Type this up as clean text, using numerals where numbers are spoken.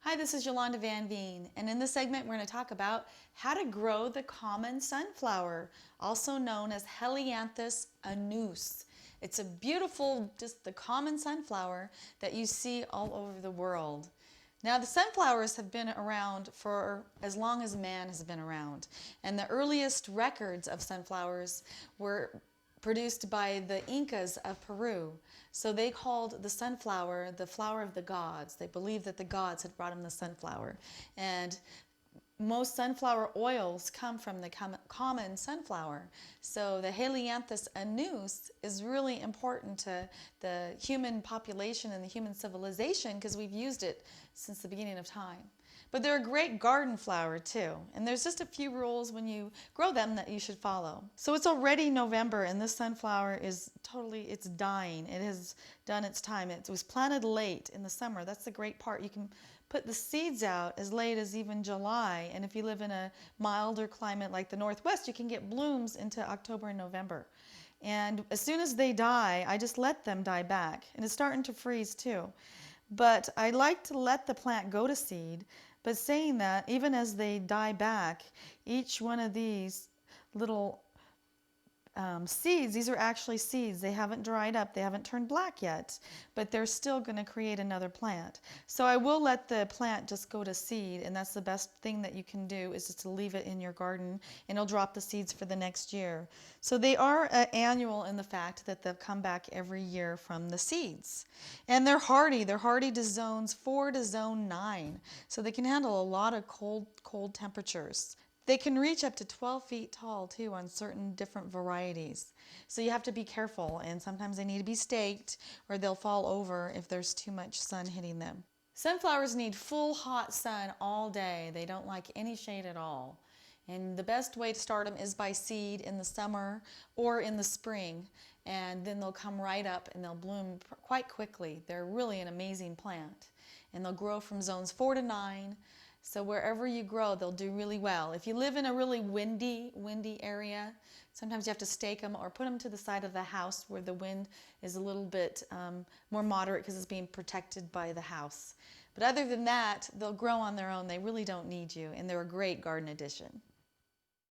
Hi, this is Yolanda Vanveen, and in this segment we're going to talk about how to grow the common sunflower, also known as Helianthus Annuus. It's a beautiful, just the common sunflower that you see all over the world. Now, the sunflowers have been around for as long as man has been around, and the earliest records of sunflowers were produced by the Incas of Peru. So they called the sunflower the flower of the gods. They believed that the gods had brought them the sunflower. And most sunflower oils come from the common sunflower. So the Helianthus Annuus is really important to the human population and the human civilization because we've used it since the beginning of time. But they're a great garden flower too. And there's just a few rules when you grow them that you should follow. So it's already November and this sunflower is it's dying. It has done its time. It was planted late in the summer. That's the great part. You can put the seeds out as late as even July. And if you live in a milder climate like the Northwest, you can get blooms into October and November. And as soon as they die, I just let them die back. And it's starting to freeze too. But I like to let the plant go to seed. But saying that, even as they die back, each one of these little seeds, these are actually seeds. They haven't dried up, they haven't turned black yet, but they're still going to create another plant. So I will let the plant just go to seed, and that's the best thing that you can do is just to leave it in your garden, and it'll drop the seeds for the next year. So they are annual in the fact that they'll come back every year from the seeds. And they're hardy. They're hardy to zones 4 to zone 9, so they can handle a lot of cold temperatures. They can reach up to 12 feet tall too on certain different varieties. So you have to be careful, and sometimes they need to be staked or they'll fall over if there's too much sun hitting them. Sunflowers need full hot sun all day. They don't like any shade at all. And the best way to start them is by seed in the summer or in the spring. And then they'll come right up and they'll bloom quite quickly. They're really an amazing plant. And they'll grow from zones 4 to 9. So wherever you grow, they'll do really well. If you live in a really windy area, sometimes you have to stake them or put them to the side of the house where the wind is a little bit more moderate because it's being protected by the house. But other than that, they'll grow on their own. They really don't need you, and they're a great garden addition.